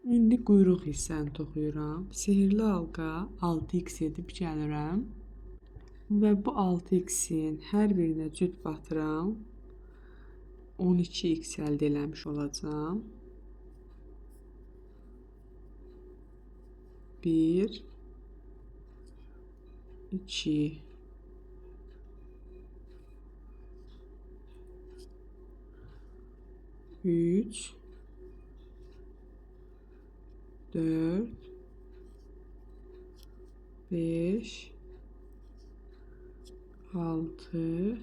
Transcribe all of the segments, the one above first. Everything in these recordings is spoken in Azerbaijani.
İndi quyruq hissəni toxuyuram. Sehirli halqa 6x edib gəlirəm. Və bu 6x-in hər birinə cüt batıram. 12x əldə eləmiş olacağam. 1 2 3 4 5 6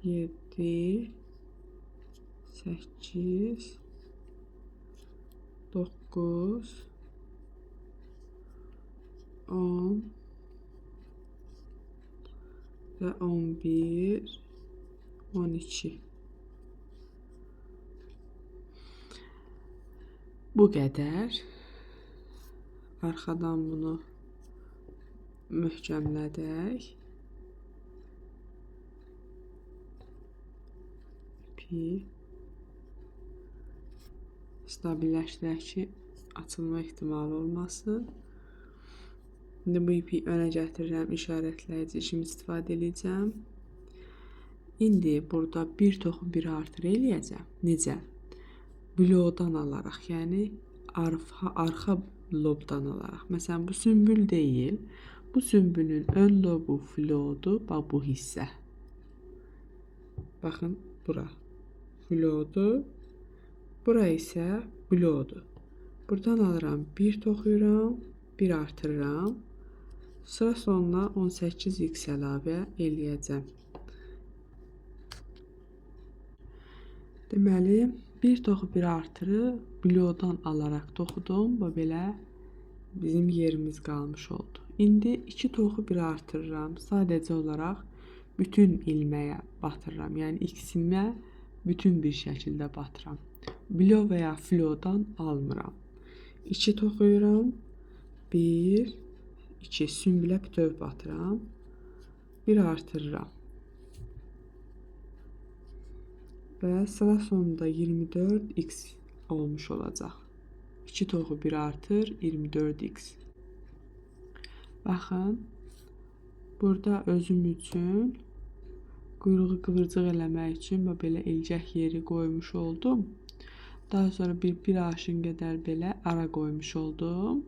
7 8 9 10 və 11 12. Bu qədər. Arxadan bunu möhkəmlədək. İpi stabilləşdirək ki, açılma ehtimalı olmasın. İndi bu ipi önə gətirirəm, işarətləyici kimi istifadə edəcəm. İndi burada bir toxum bir artır eləyəcəm. Necə? Blodan alaraq, yəni arxa lobdan alaraq. Məsələn, bu sümbül deyil. Bu sümbülün ön lobu flodu, bax bu hissə. Baxın, bura flodu, bura isə blodu. Buradan alıram, bir toxuyuram, bir artırıram. Sıra sonuna 18x əlavə eləyəcəm. Deməli, bir toxu bir artırı blodan alaraq toxudum. Bu belə bizim yerimiz qalmış oldu. İndi iki toxu bir artırıram. Sadəcə olaraq bütün ilməyə batırıram. Yəni x-imə bütün bir şəkildə batıram. Blo və ya flodan almıram. 2 toxuyuram. 1 2 sümbülə bütöv batıram. Bir artırıram. Və sıra sonunda 24x olmuş olacaq. 2 toxu bir artır 24x. Baxın, burada özüm üçün quyruğu qıvırcıq eləmək üçün belə ilgək yeri qoymuş oldum. Daha sonra bir aşın qədər belə ara qoymuş oldum.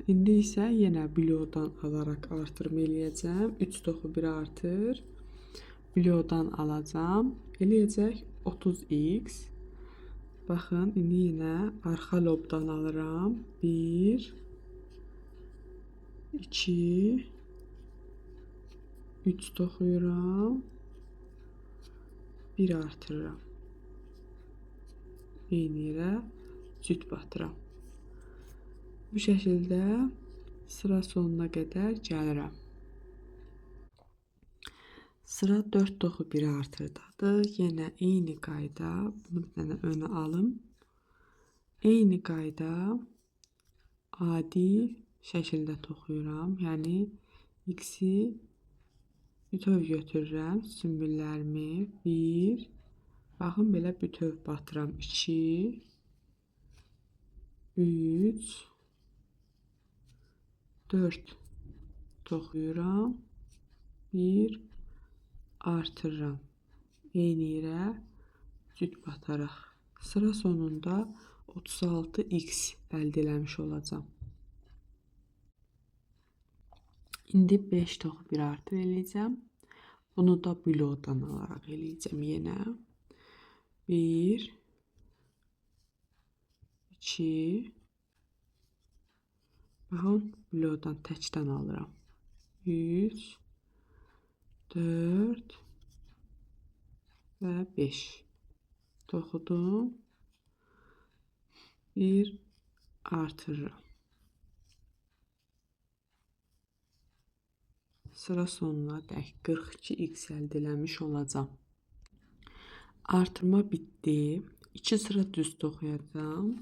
İndi isə yenə blodan alaraq artırma eləyəcəm. 3 toxu bir artır. Blodan alacam. Eləyəcək 30x. Baxın, indi yenə arxa lobdan alıram. 1 2 3 toxuyuram. 1 artırıram. Eyni yerə cüt batıram. Bu şəkildə sıra sonuna qədər gəlirəm. Sıra 4 toxu 1 artırdadır. Yenə eyni qayda. Bunu bir dənə önə alım. Eyni qayda adi şəkildə toxuyuram. Yəni x-i bütöv götürürəm. Sümbüllərimi 1 baxın belə bütöv batıram. 2 3 4 toxuyuram. 1 artırıram. Eyni yerə cüt bataraq. Sıra sonunda 36x əldə eləmiş olacam. İndi 5 toxu bir artır eləyəcəm. Bunu da blodan alaraq eləyəcəm yenə. 1 2 baxın, blodan təkdən alıram. 3 4 və 5 toxudum. 1 artırıram. Sıra sonuna dək 42x əldə eləmiş olacam. Artırma bitdi. 2 sıra düz toxuyacam.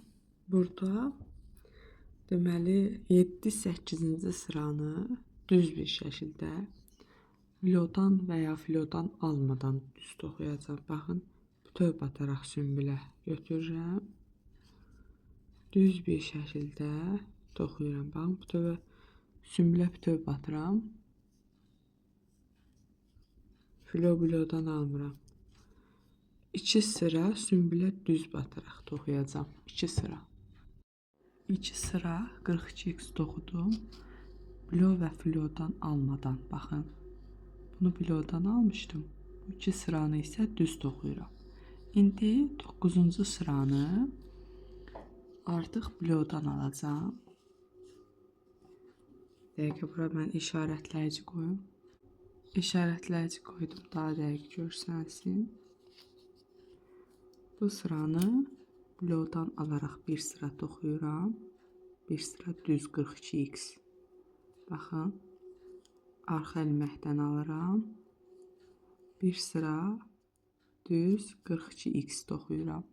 Burada deməli 7-8-ci sıranı düz bir şəkildə blodan və ya flodan almadan düz toxuyacam. Baxın, bütöv bataraq sümbülə götürürəm. Düz bir şəkildə toxuyuram. Baxın, sümbülə bütöv batıram. Filo-bilodan almıram. 2 sıra sümbülə düz batıraq toxuyacağam. 2 sıra. 2 sıra 42x toxudum. Bilo və filodan almadan. Baxın. Bunu bilodan almışdım. Bu 2 sıranı isə düz toxuyuram. İndi 9-cu sıranı artıq bilodan alacağım. Dəqiqə bura mən işarətləyici qoyum. İşarətləyici qoydum, daha dəqiq görsənsin. Bu sıranı bilodan alaraq bir sıra toxuyuram. Bir sıra düz 42x. Baxın, arxa ilməkdən alıram. Bir sıra düz 42x toxuyuram.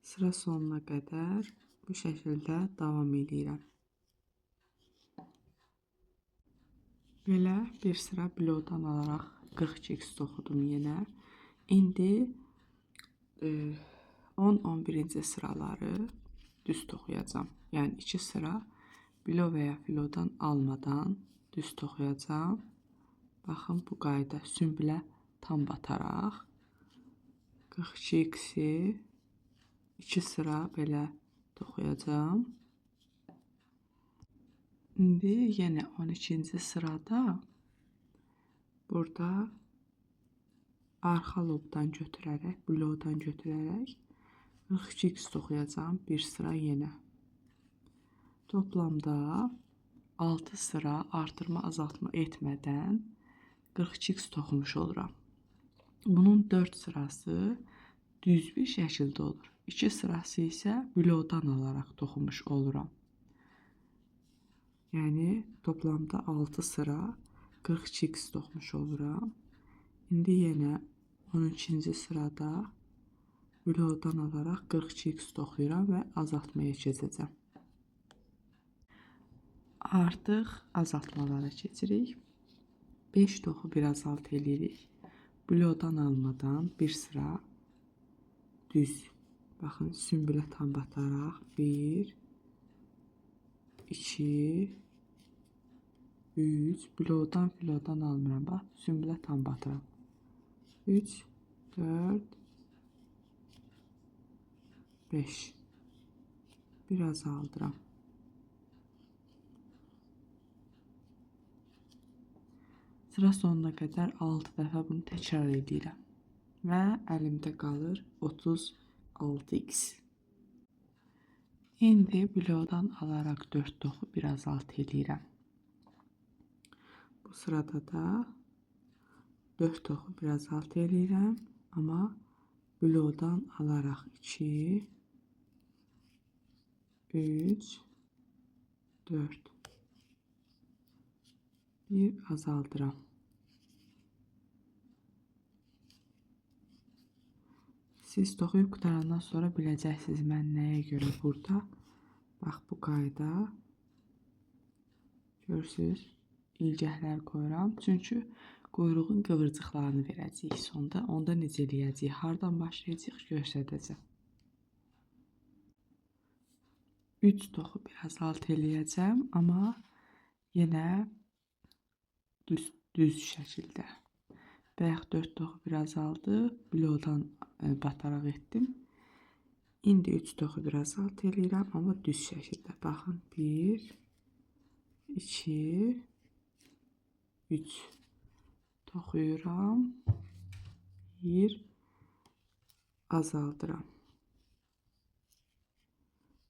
Sıra sonuna qədər bu şəkildə davam edirəm. Belə bir sıra bilodan alaraq 42x toxudum yenə. İndi 10-11-ci sıraları düz toxuyacağam. Yəni 2 sıra bilo və ya filodan almadan düz toxuyacağam. Baxın, bu qayda sümbülə tam bataraq 42x-i 2 sıra belə toxuyacağam. İndi yenə 12-ci sırada burada arxa lobdan götürərək, bilodan götürərək 42x toxuyacağam bir sıra yenə. Toplamda 6 sıra artırma azaltma etmədən 42x toxumuş oluram. Bunun 4 sırası düz bir şəkildə olur. 2 sırası isə bilodan alaraq toxumuş oluram. Yəni toplamda 6 sıra 42x toxumuş oluram. İndi yenə 12-ci sırada bilodan alaraq 42x toxuyuram və azaltmaya keçəcəm. Artıq azaltmalara keçirik. 5 toxu bir azalt edirik. Bilodan almadan bir sıra düz. Baxın, sümbülə tam bataraq 1, 2, 3, filodan almıram. Bax, sümbülə tam batıram. 3, 4, 5. Biraz aldıram. Sıra sonuna qədər 6 dəfə bunu təkrar edirəm. Və əlimdə qalır 36x. İndi bilodan alaraq 4 toxu bir azalt edirəm. Bu sırada da 4 toxu bir azalt edirəm. Amma bilodan alaraq 2, 3, 4. Bir azaldıram. Siz toxuyub qutarandan sonra biləcəksiniz mən nəyə görə burada. Bax, bu qayda. Görürsünüz, ilgəklər qoyuram. Çünki quyruğun qıvırcıqlarını verəcəyik sonda. Onda necə eləyəcəyik, hardan başlayacaq göstərəcəm. 3 toxu bir azalt eləyəcəm, amma yenə düz şəkildə. Bayaq 4 toxu bir azaldı, bilodan bataraq etdim. İndi 3 toxu bir azalt eləyirəm, amma düz şəkildə. Baxın, 1, 2, 3 toxuyuram, 1 azaldıram.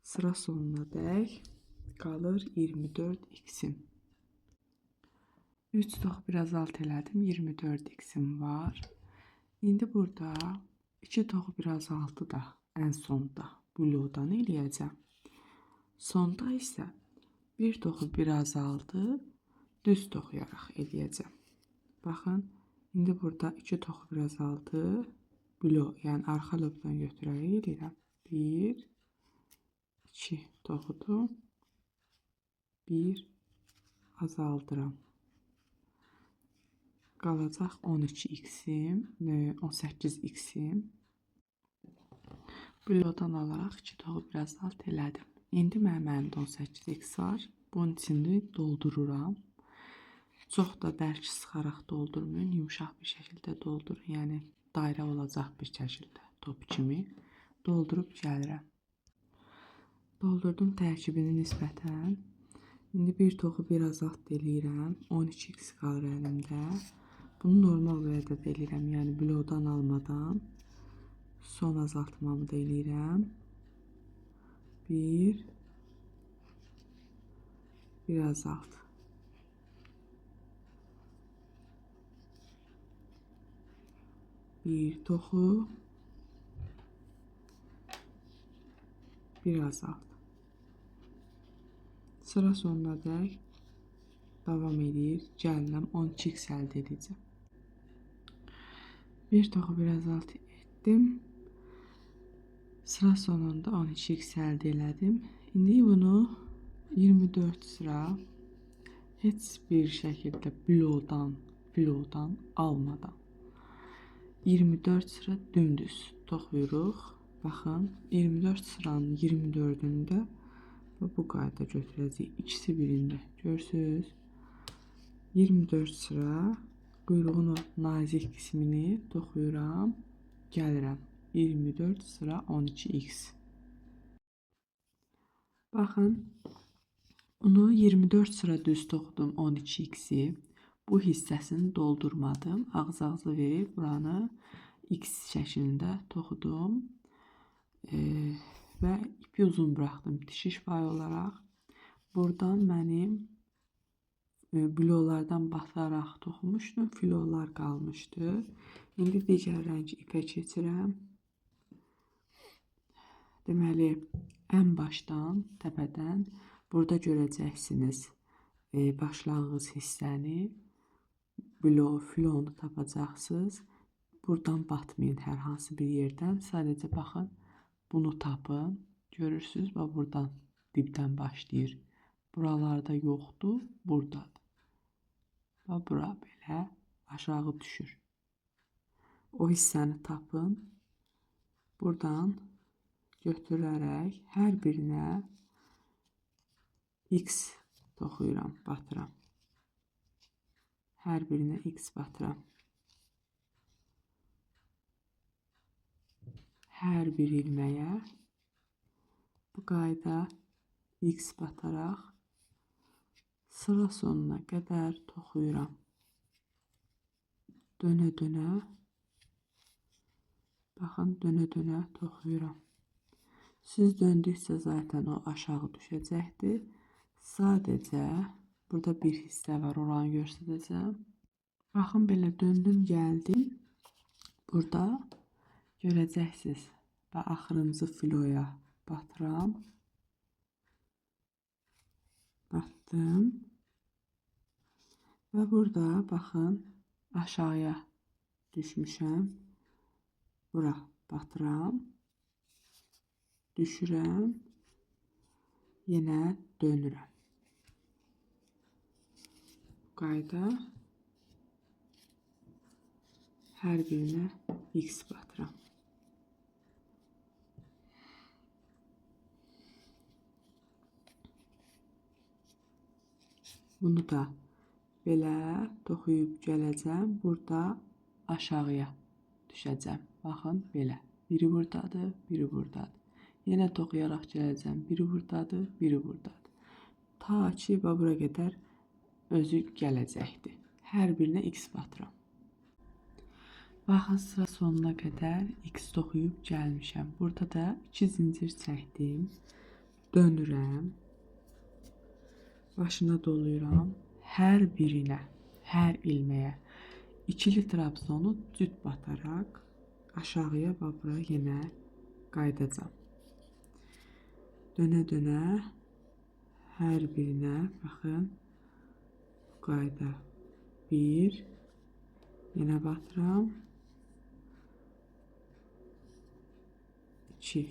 Sıra sonuna dək qalır 24x-im. 3 toxu bir azalt elədim, 24x-im var. İndi burada 2 toxu bir azaltı da ən sonda bilodan eləyəcəm. Sonda isə 1 toxu bir azaltı düz toxuyaraq eləyəcəm. Baxın, indi burada 2 toxu bir azaltı bilo, yəni arxa lobdan götürərək eləyirəm. 1, 2 toxudum, 1 azaldıram. qalacaq 12x-im, 18x-im. Blodan alaraq 2 toxu biraz alt elədim. İndi mənim 18x var. Bunun içini doldururam. Çox da bərk sıxaraq doldurmayın, yumşaq bir şəkildə doldurun. Yəni dairə olacaq bir şəkildə top kimi doldurub gəlirəm. Doldurdum tərkibini nisbətən. İndi bir toxu biraz alt eləyirəm. 12x qalır əlimdə. Bunu normal vədə də eləyirəm, yəni blodan almadan. Son azaltmamı da eləyirəm. Biraz alt. Bir toxu, biraz alt. Sıra sonuna dək davam edir. Gəlirəm 12x əldə edəcəm. Bir toxu biraz alt etdim. Sıra sonunda 12x əldə elədim. İndi bunu 24 sıra heç bir şəkildə blodan almadan 24 sıra dümdüz toxuyuruq. Baxın, 24 sıranın 24-ündə bu qayda götürəcəyik. İkisi birində. Görsünüz? 24 sıra quyruğun o nazik qismini toxuyuram. Gəlirəm. 24 sıra 12x. Baxın, onu 24 sıra düz toxudum 12x'i. Bu hissəsini doldurmadım. Ağız-ağızı verib buranı x şəklində toxudum. Və ipi uzun buraxdım bitişik pay olaraq. Buradan mənim blolardan bataraq toxumuşdum. Filolar qalmışdı. İndi digər rəng ipə keçirəm. Deməli, ən başdan, təpədən burada görəcəksiniz başlanğıc hissəni. Filonu tapacaqsınız. Buradan batmayın hər hansı bir yerdən. Sadəcə baxın, bunu tapın. Görürsünüz, buradan dibdən başlayır. Buralarda yoxdur, buradadır. Bura belə aşağı düşür. O hissəni tapın. Buradan götürərək hər birinə x toxuyuram, batıram. Hər birinə x batıram. Hər bir ilməyə bu qayda x bataraq sıra sonuna qədər toxuyuram. Dönə-dönə, baxın, dönə-dönə toxuyuram. Siz döndükcə zaten o aşağı düşəcəkdir. Sadəcə burada bir hissə var, oranı göstərəcəm. Baxın, belə döndüm, gəldim. Burada görəcəksiniz. Və axırıncı filoya batıram. Batdım. Və burada baxın, aşağıya düşmüşəm. Bura batıram. Düşürəm. Yenə dönürəm. Bu qayda hər birinə x batıram. Bunu da belə toxuyub gələcəm. Burada aşağıya düşəcəm. Baxın, belə. Biri buradadır, biri buradadır. Yenə toxuyaraq gələcəm. Biri buradadır, biri buradadır. Ta ki, bura qədər özü gələcəkdir. Hər birinə x batıram. Baxın, sıra sonuna qədər x toxuyub gəlmişəm. Burada da 2 zincir çəkdim. Dönürəm. Başına doluyuram. Hər birinə, hər ilməyə ikili trabzonu cüt bataraq aşağıya bura yenə qaydacam. Dönə-dönə hər birinə baxın. Bu qayda 1, yenə batıram. 2,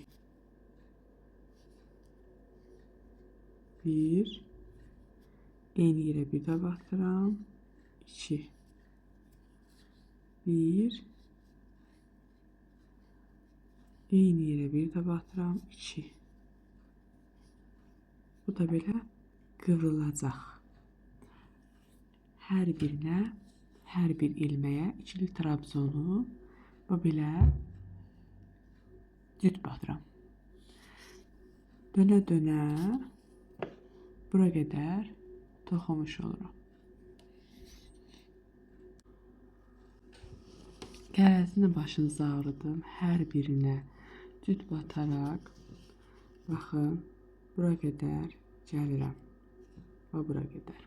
1, eyni yerə bir də batıram. 2, 1, eyni yerə bir də batıram, 2. Bu da belə qıvrılacaq. Hər birinə, hər bir ilməyə ikili trabzonu bu belə cüt batıram. Dönə-dönə bura qədər toxumuş oluram. Qərəzini başınıza ağrıdım. Hər birinə cüt bataraq, baxın, bura qədər gəlirəm və bura qədər.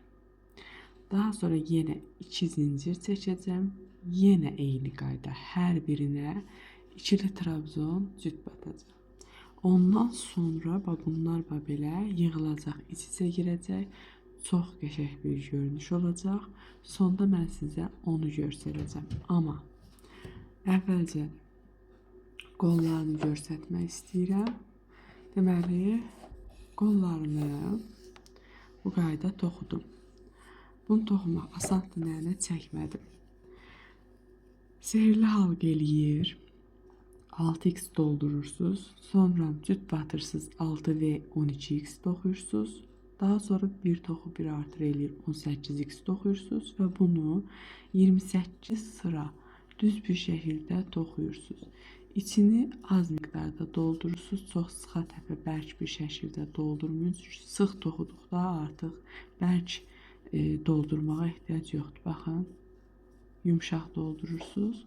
Daha sonra yenə 2 zincir çəkəcəm. Yenə eyni qayda hər birinə ikili trabzon cüt batacaq. Ondan sonra bunlar belə yığılacaq, iç-içə girəcək. Çox qəşəng bir görünüş olacaq. Sonda mən sizə onu göstərəcəm. Amma əvvəlcə qollarını göstərmək istəyirəm. Deməli, qollarını bu qayda toxudum. Bunu toxumaq asandır, nənə çəkmədim. Sehirli halq eləyir. 6x doldurursunuz. Sonra cüt batırsınız. 6 və 12x toxuyursunuz. Daha sonra bir toxu bir artır eləyir. 18x toxuyursunuz və bunu 28 sıra düz bir şəkildə toxuyursunuz. İçini az miqdarda doldurursunuz. Çox sıxa təpə bərk bir şəkildə doldurmayın. Çünki sıx toxuduqda artıq bərk doldurmağa ehtiyac yoxdur. Baxın, yumşaq doldurursunuz.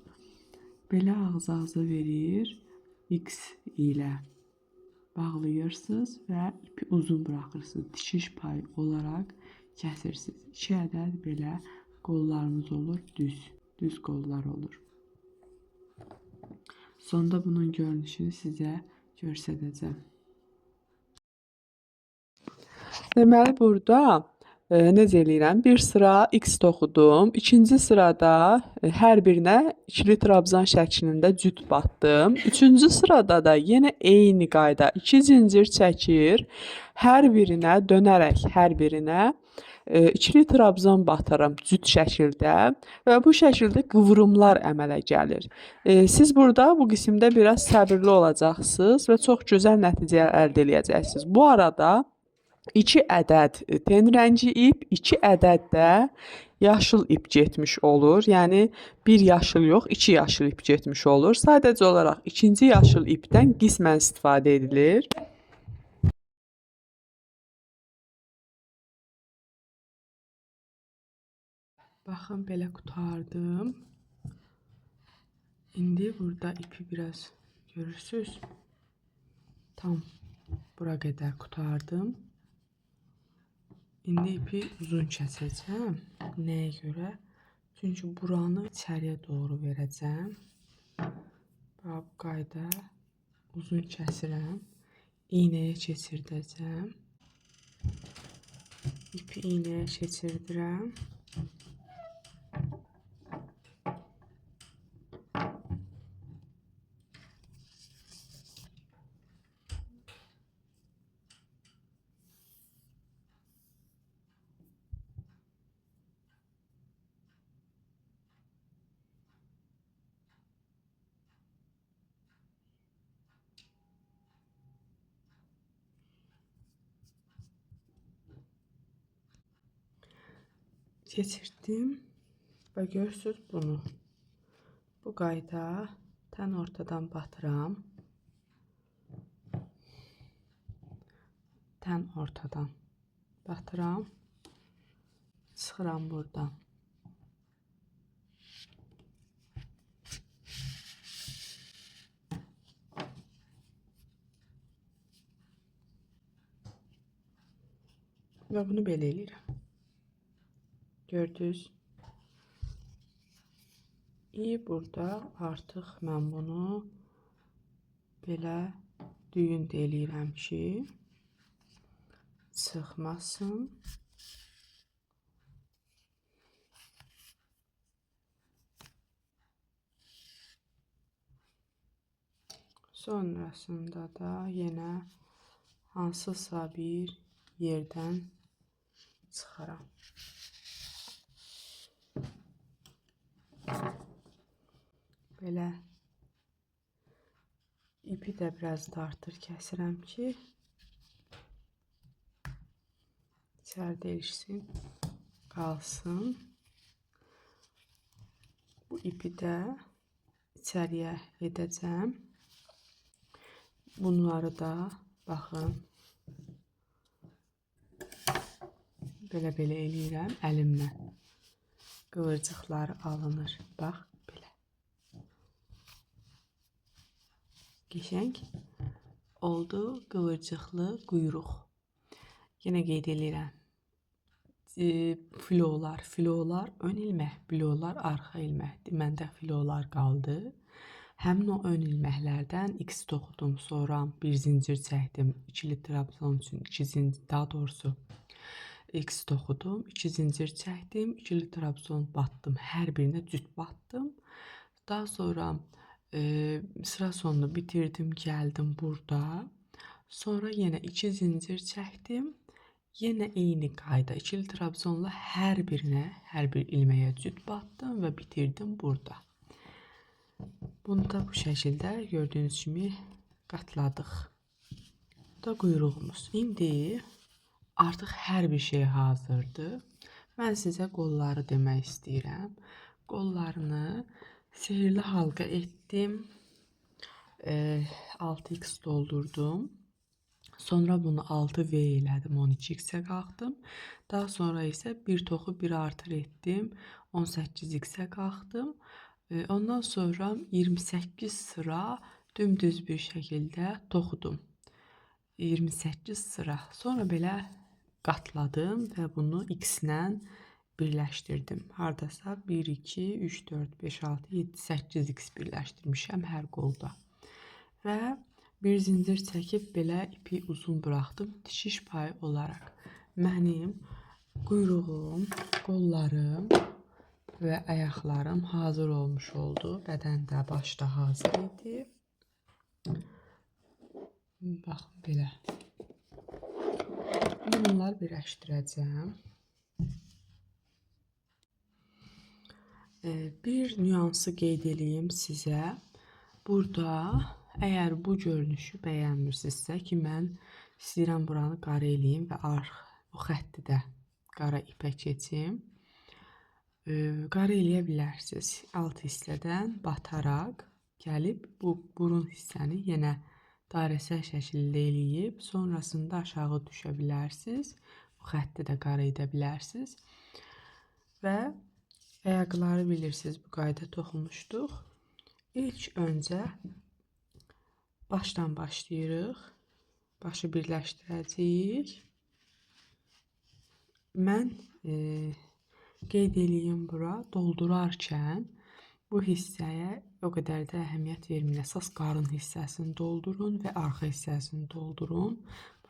Belə ağız-ağıza verir, X ilə bağlayırsınız və ipi uzun buraxırsınız. Dikiş payı olaraq kəsirsiniz. 2 ədəd belə qollarımız olur, düz qollar olur. Sonda bunun görünüşünü sizə göstərəcəm. Deməli, burada necə eləyirəm? Bir sıra X toxudum. İkinci sırada hər birinə ikili trabzan şəklində cüt batdım. Üçüncü sırada da yenə eyni qayda 2 zincir çəkir. Hər birinə dönərək hər birinə ikili trabzan batıram cüt şəkildə və bu şəkildə qıvrımlar əmələ gəlir. Siz burada bu qismdə biraz səbirli olacaqsınız və çox gözəl nəticələr əldə edəcəksiniz. Bu arada 2 ədəd ten rəngi ip, 2 ədəd də yaşıl ip getmiş olur. Yəni bir yaşıl yox, 2 yaşıl ip getmiş olur. Sadəcə olaraq ikinci yaşıl ipdən qismən istifadə edilir. Baxın, belə qurtardım. İndi burada ipi biraz görürsünüz. Tam bura qədər qurtardım. İndi ipi uzun kəsəcəm. Nəyə görə? Çünki buranı içəriyə doğru verəcəm. Bu qayda uzun kəsirəm. İynəyə keçirdəcəm. İpi iynəyə keçirdirəm. Keçirdim və görürsünüz bunu. Bu qayda tən ortadan batıram. Tən ortadan batıram. Çıxıram buradan. Və bunu belə eləyirəm. Gördünüz. Burada artıq mən bunu belə düyün eləyirəm ki, çıxmasın. Sonrasında da yenə hansısa bir yerdən çıxaram. Belə ipi də biraz dartır kəsirəm ki, içəridə ilişsin, qalsın. Bu ipi də içəriyə edəcəm. Bunları da baxın, belə eləyirəm əlimlə. Qıvırcıqları alınır. Bax, belə. Qəşəng oldu qıvırcıqlı quyruq. Yenə qeyd edirəm. Filolar ön ilmək, filolar arxa ilməkdir. Məndə filolar qaldı. Həmin o ön ilməklərdən X toxudum, sonra bir zincir çəkdim. İkili trabzan üçün daha doğrusu X toxudum, 2 zincir çəkdim, ikili trabzan batdım. Hər birinə cüt batdım. Daha sonra sıra sonunu bitirdim, gəldim burada. Sonra yenə 2 zincir çəkdim. Yenə eyni qayda ikili trabzanla hər bir ilməyə cüt batdım və bitirdim burada. Bunu da bu şəkildə gördüyünüz kimi qatladıq. Bu da quyruğumuz. İndi artıq hər bir şey hazırdır. Mən sizə qolları demək istəyirəm. Qollarını sihirli halqa etdim. 6x doldurdum. Sonra bunu 6V elədim, 12x-ə qalxdım. Daha sonra isə bir toxu bir artır etdim, 18x-ə qalxdım. Ondan sonra 28 sıra dümdüz bir şəkildə toxudum. 28 sıra. Sonra belə qatladım və bunu x-lə birləşdirdim. Hardasa 1, 2, 3, 4, 5, 6, 7, 8x birləşdirmişəm hər qolda. Və bir zincir çəkib belə ipi uzun buraxdım. Tikiş payı olaraq mənim quyruğum, qollarım və ayaqlarım hazır olmuş oldu. Bədən də başda hazır idi. Baxın belə. Bunları birləşdirəcəm. Bir nüansı qeyd edeyim sizə. Burada əgər bu görünüşü bəyənmirsinizsə ki, mən istəyirəm buranı qara eləyim və o xətti də qara ipə keçim. Qara eləyə bilərsiniz. Alt hissədən bataraq gəlib bu burun hissəni yenə dairəsiz şəkildə eləyib, sonrasında aşağı düşə bilərsiniz. Bu xətti də qara edə bilərsiniz. Və ayaqları bilirsiniz, bu qayda toxumuşduq. İlk öncə başdan başlayırıq. Başı birləşdirəcəyik. Mən qeyd eləyim bura, doldurarkən bu hissəyə o qədər də əhəmiyyət verməyin. Əsas qarın hissəsini doldurun və arxa hissəsini doldurun.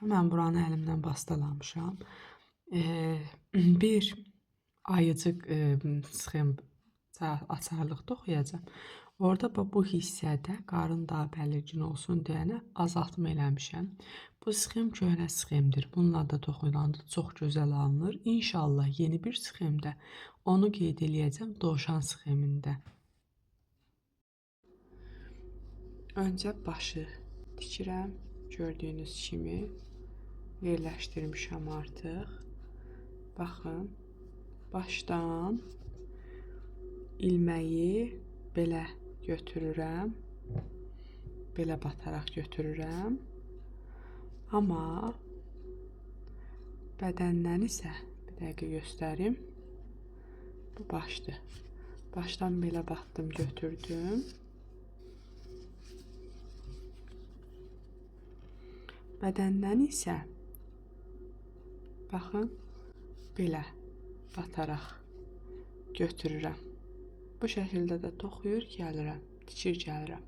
Mən buranı əlimdən bastalamışam. Bir ayıcıq sxem açarlıqda oxuyacağım. Orada bu hissədə qarın daha bəlirgin olsun deyənə azaltma eləmişəm. Bu sxem köhnə sxemdir. Bununla da toxunanda çox gözəl alınır. İnşallah yeni bir sxemdə onu qeyd eləyəcəm dovşan sxemində. Öncə başı tikirəm. Gördüyünüz kimi yerləşdirmişəm artıq. Baxın, başdan ilməyi belə götürürəm. Belə bataraq götürürəm. Amma bədəndən isə bir dəqiqə göstərim. Bu başdır. Başdan belə batdım, götürdüm. Bədəndən isə baxın, belə bataraq götürürəm. Bu şəkildə də toxuyur gəlirəm, tikir gəlirəm.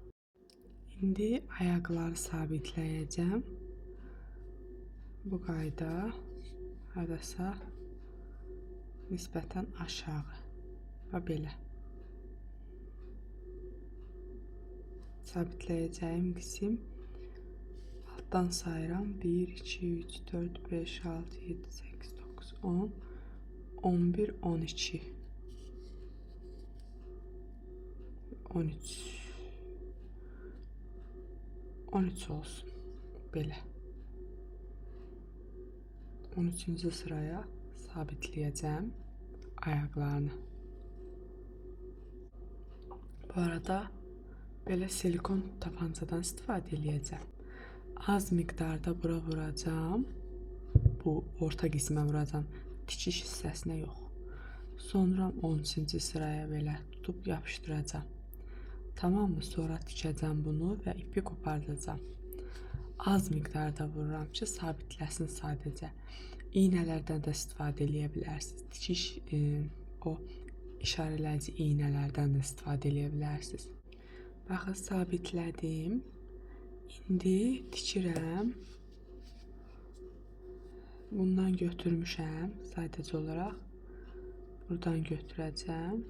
İndi ayaqları sabitləyəcəm. Bu qayda hardasa nisbətən aşağı və belə. Sabitləyəcəyim qism altdan sayıram. 1, 2, 3, 4, 5, 6, 7, 8, 9, 10, 11, 12. 13 13 olsun. Belə. 13-cü sıraya sabitləyəcəm ayaqlarını. Bu arada belə silikon tapancadan istifadə edəcəm. Az miqdarda bura vuracam. Bu orta qismə vuracam. Tikiş hissəsinə yox. Sonra 13-cü sıraya belə tutub yapışdıracam. Tamam mı? Sonra tikəcəm bunu və ipi qopardacam. Az miqdarda vururam ki, sabitləsin sadəcə. İynələrdən də istifadə edə bilərsiniz. Tikiş o işarələyici iynələrdən də istifadə edə bilərsiniz. Baxın, sabitlədim. İndi tikirəm. Bundan götürmüşəm sadəcə olaraq. Buradan götürəcəm.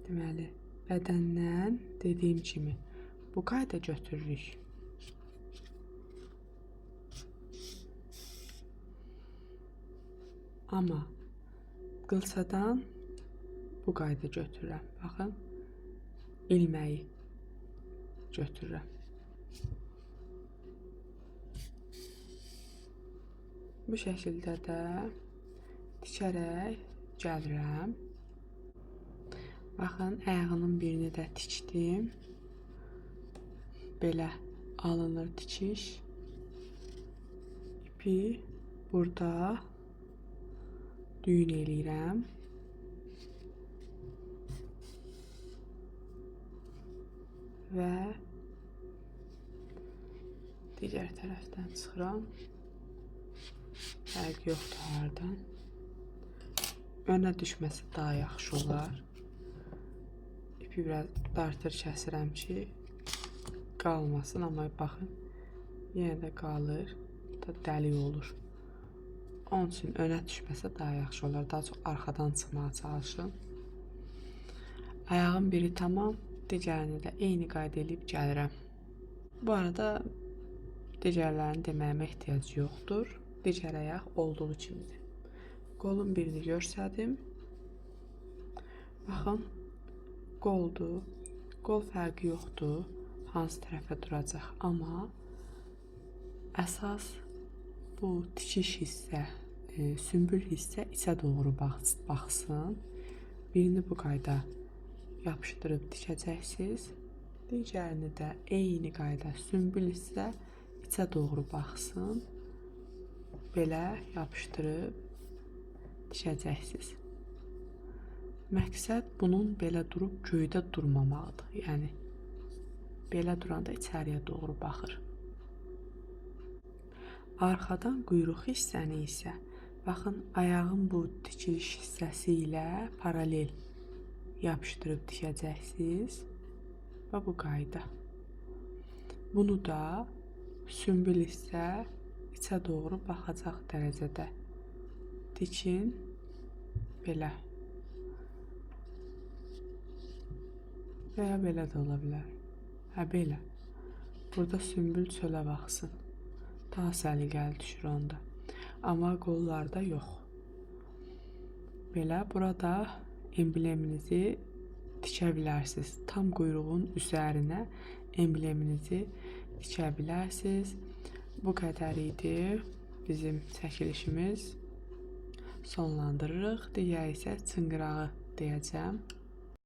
Deməli, bədəndən dediyim kimi bu qayda götürürük. Amma qılsadan bu qayda götürürəm. Baxın, ilməyi götürürəm. Bu şəkildə də tikərək gəlirəm. Baxın, ayağının birini də tikdim. Belə alınır tikiş. İpi burada düyün eləyirəm. Və digər tərəfdən çıxıram. Fərq yoxdur haradan. Önə düşməsi daha yaxşı olar. İpi biraz dartır kəsirəm ki, qalmasın, amma baxın, yenə də qalır, da dəlik olur. Onun üçün önə düşməsə daha yaxşı olar, daha çox arxadan çıxmağa çalışın. Ayağın biri tamam, digərini də eyni qayda edib gəlirəm. Bu arada digərlərini deməyimə ehtiyac yoxdur. Digər ayaq olduğu kimidir. Qolun birini görsədim. Baxın, qoldur. Qol fərqi yoxdur, hansı tərəfə duracaq. Amma əsas bu tikiş hissə, sümbül hissə içə doğru baxsın. Birini bu qayda yapışdırıb tikəcəksiniz. Digərini də eyni qayda sümbül hissə içə doğru baxsın. Belə yapışdırıb tikəcəksiniz. Məqsəd bunun belə durub göydə durmamaqdır. Yəni, belə duranda içəriyə doğru baxır. Arxadan quyruq hissəni isə, baxın, ayağın bu tikiş hissəsi ilə paralel yapışdırıb tikəcəksiniz. Və bu qayda. Bunu da sümbül hissə içə doğru baxacaq dərəcədə tikin. Belə. Və ya belə də ola bilər. Hə, belə. Burada sümbül çölə baxsın. Daha səliqəli düşür onda. Amma qollarda yox. Belə, burada embleminizi tikə bilərsiniz. Tam quyruğun üzərinə embleminizi tikə bilərsiniz. Bu qədər idi bizim çəkilişimiz. Sonlandırırıq. Digər isə çınqırağı deyəcəm.